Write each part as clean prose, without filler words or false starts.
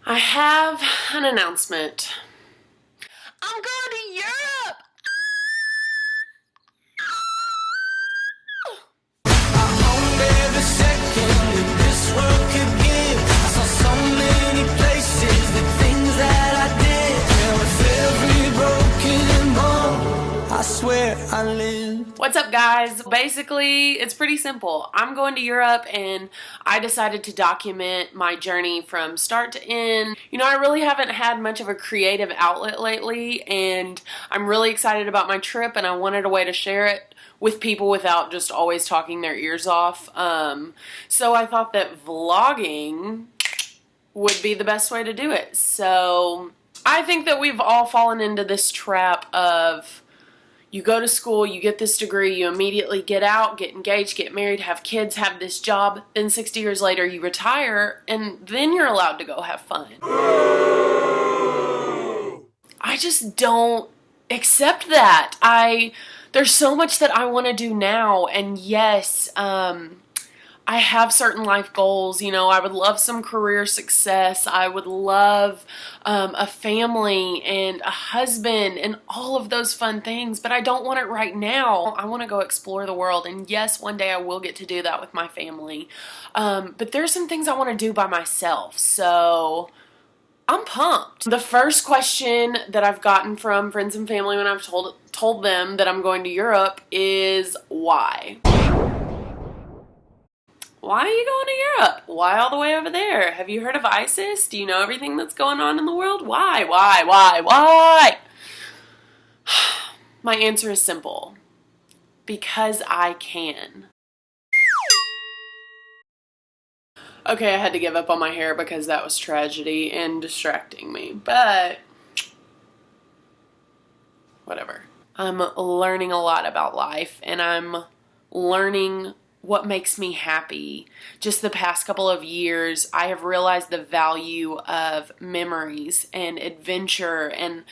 I have an announcement. I'm going to Europe! Every second that this world could give, I saw so many places, the things that I did. And with every broken bone, I swear I lived. What's up, guys? Basically, it's pretty simple. I'm going to Europe and I decided to document my journey from start to end. You know, I really haven't had much of a creative outlet lately, and I'm really excited about my trip and I wanted a way to share it with people without just always talking their ears off. So I thought that vlogging would be the best way to do it. So I think that we've all fallen into this trap of you go to school, you get this degree, you immediately get out, get engaged, get married, have kids, have this job, then 60 years later you retire, and then you're allowed to go have fun. I just don't accept that. There's so much that I want to do now, and yes, I have certain life goals. You know, I would love some career success. I would love a family and a husband and all of those fun things, but I don't want it right now. I want to go explore the world, and yes, one day I will get to do that with my family. But there's some things I want to do by myself, so I'm pumped. The first question that I've gotten from friends and family when I've told them that I'm going to Europe is why? Why are you going to Europe? Why all the way over there? Have you heard of ISIS? Do you know everything that's going on in the world? Why? My answer is simple. Because I can. Okay, I had to give up on my hair because that was tragedy and distracting me, but whatever. I'm learning a lot about life, and I'm learning what makes me happy. Just the past couple of years, I have realized the value of memories and adventure, and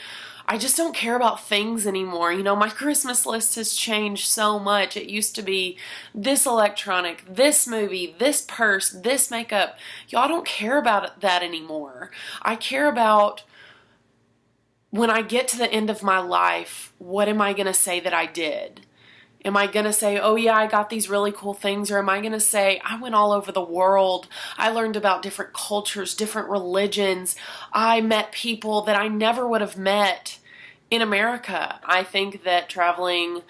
I just don't care about things anymore. You know, my Christmas list has changed so much. It used to be this electronic, this movie, this purse, this makeup. Y'all don't care about that anymore. I care about when I get to the end of my life, what am I going to say that I did? Am I going to say, oh yeah, I got these really cool things? Or am I going to say, I went all over the world. I learned about different cultures, different religions. I met people that I never would have met in America. I think that traveling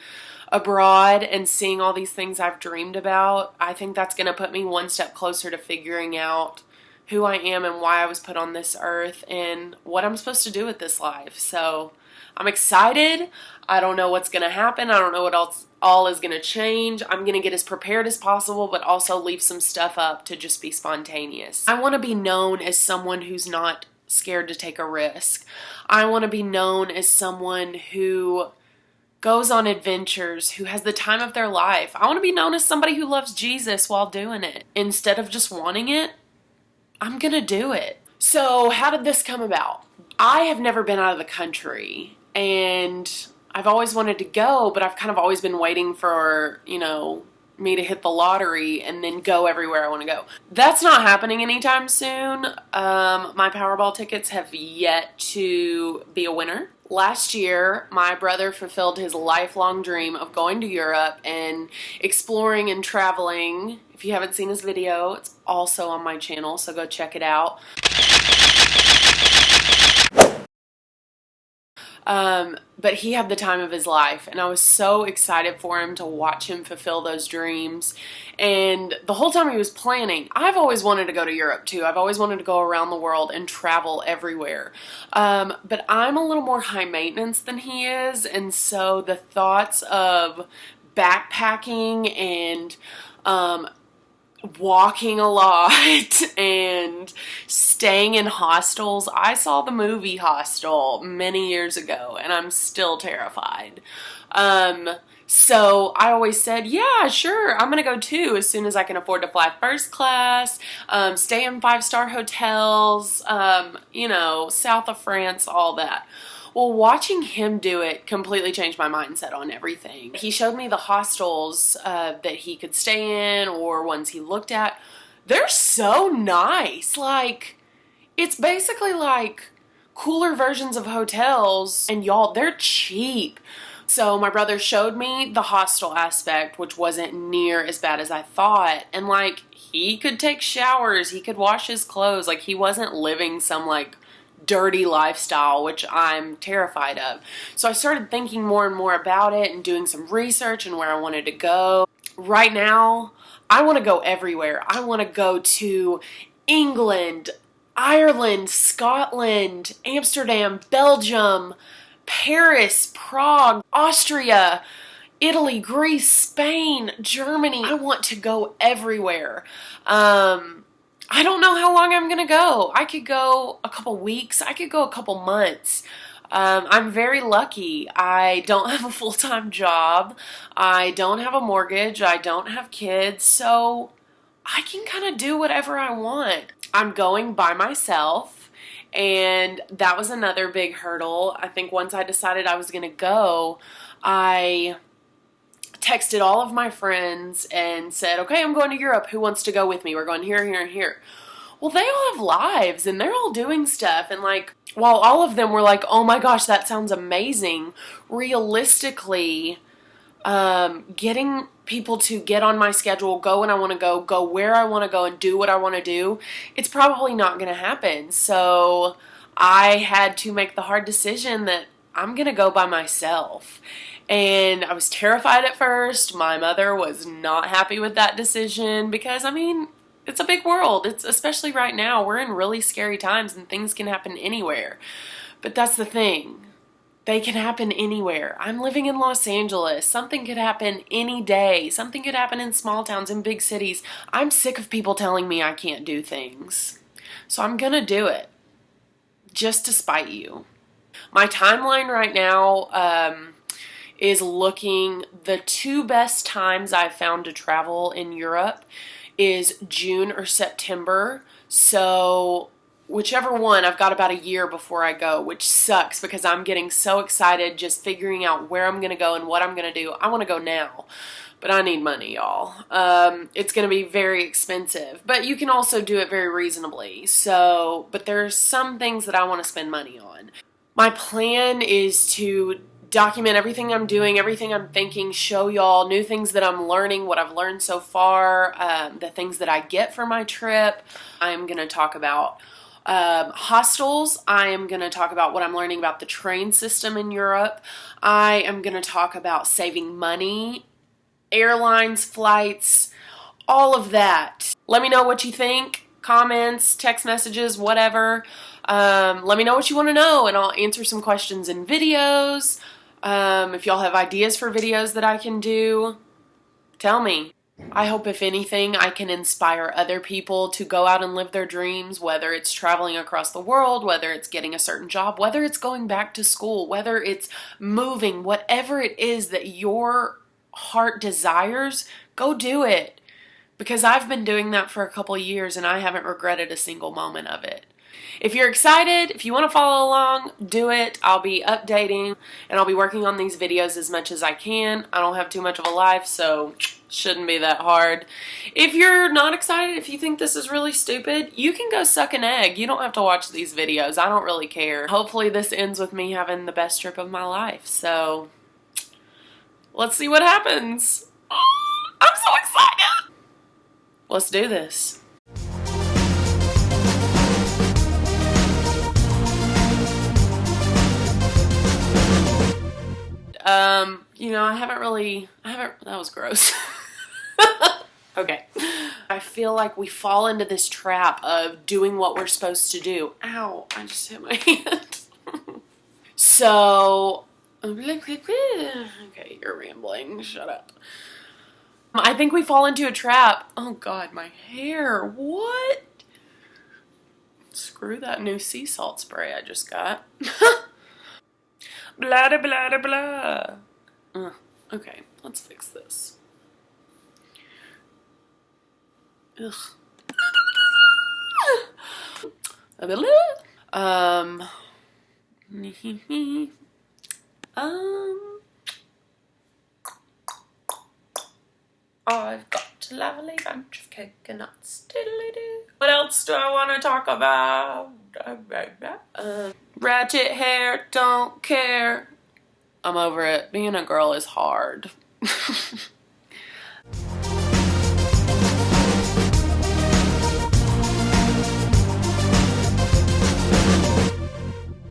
abroad and seeing all these things I've dreamed about, I think that's going to put me one step closer to figuring out who I am and why I was put on this earth and what I'm supposed to do with this life. So I'm excited. I don't know what's going to happen. I don't know what else all is going to change. I'm going to get as prepared as possible, but also leave some stuff up to just be spontaneous. I want to be known as someone who's not scared to take a risk. I want to be known as someone who goes on adventures, who has the time of their life. I want to be known as somebody who loves Jesus while doing it. Instead of just wanting it, I'm going to do it. So how did this come about? I have never been out of the country, and I've always wanted to go, but I've kind of always been waiting for, you know, me to hit the lottery and then go everywhere I want to go. That's not happening anytime soon. My Powerball tickets have yet to be a winner. Last year, my brother fulfilled his lifelong dream of going to Europe and exploring and traveling. If you haven't seen his video, it's also on my channel, so go check it out. But he had the time of his life, and I was so excited for him to watch him fulfill those dreams. And the whole time he was planning, I've always wanted to go to Europe too. I've always wanted to go around the world and travel everywhere. But I'm a little more high maintenance than he is, and so the thoughts of backpacking and walking a lot and staying in hostels. I saw the movie Hostel many years ago, and I'm still terrified. So I always said, yeah, sure, I'm gonna go too as soon as I can afford to fly first class, stay in 5-star hotels, you know, south of France, all that. Well, watching him do it completely changed my mindset on everything. He showed me the hostels that he could stay in or ones he looked at. They're so nice. Like, It's basically like cooler versions of hotels, and y'all, they're cheap. So my brother showed me the hostel aspect, which wasn't near as bad as I thought. And like, he could take showers, he could wash his clothes. Like, he wasn't living some like dirty lifestyle, which I'm terrified of. So I started thinking more and more about it and doing some research and where I wanted to go. Right now, I want to go everywhere. I want to go to England, Ireland, Scotland, Amsterdam, Belgium, Paris, Prague, Austria, Italy, Greece, Spain, Germany. I want to go everywhere. I don't know how long I'm gonna go. I could go a couple weeks. I could go a couple months. I'm very lucky. I don't have a full-time job. I don't have a mortgage. I don't have kids. So I can kind of do whatever I want. I'm going by myself, and that was another big hurdle. I think once I decided I was going to go, I texted all of my friends and said, okay, I'm going to Europe. Who wants to go with me? We're going here, here, and here. Well, they all have lives and they're all doing stuff. And like, while all of them were like, oh my gosh, that sounds amazing, realistically, getting people to get on my schedule, go when I want to go where I want to go, and do what I want to do, it's probably not going to happen. So I had to make the hard decision that I'm going to go by myself. And I was terrified at first. My mother was not happy with that decision because, I mean, it's a big world. It's especially right now. We're in really scary times and things can happen anywhere. But that's the thing. They can happen anywhere. I'm living in Los Angeles. Something could happen any day. Something could happen in small towns, in big cities. I'm sick of people telling me I can't do things. So I'm gonna do it. Just to spite you. My timeline right now is looking, the two best times I've found to travel in Europe is June or September. So whichever one, I've got about a year before I go, which sucks because I'm getting so excited just figuring out where I'm going to go and what I'm going to do. I want to go now, but I need money, y'all. It's going to be very expensive, but you can also do it very reasonably. So, but there's some things that I want to spend money on. My plan is to document everything I'm doing, everything I'm thinking, show y'all new things that I'm learning, what I've learned so far, the things that I get from my trip. I'm going to talk about hostels. I am going to talk about what I'm learning about the train system in Europe. I am going to talk about saving money, airlines, flights, all of that. Let me know what you think. Comments, text messages, whatever. Let me know what you want to know, and I'll answer some questions in videos. If y'all have ideas for videos that I can do, tell me. I hope, if anything, I can inspire other people to go out and live their dreams, whether it's traveling across the world, whether it's getting a certain job, whether it's going back to school, whether it's moving, whatever it is that your heart desires, go do it. Because I've been doing that for a couple years and I haven't regretted a single moment of it. If you're excited, if you want to follow along, do it. I'll be updating and I'll be working on these videos as much as I can. I don't have too much of a life, so shouldn't be that hard. If you're not excited, if you think this is really stupid, you can go suck an egg. You don't have to watch these videos. I don't really care. Hopefully this ends with me having the best trip of my life. So let's see what happens. Oh, I'm so excited. Let's do this. That was gross. Okay. I feel like we fall into this trap of doing what we're supposed to do. Ow, I just hit my hand. So, okay, you're rambling. Shut up. I think we fall into a trap. Oh God, my hair. What? Screw that new sea salt spray I just got. Blah, blah, blah, blah. Okay, let's fix this. Ugh. I've got a lovely bunch of coconuts. Diddly-doo. What else do I want to talk about? Ratchet hair, don't care. I'm over it. Being a girl is hard.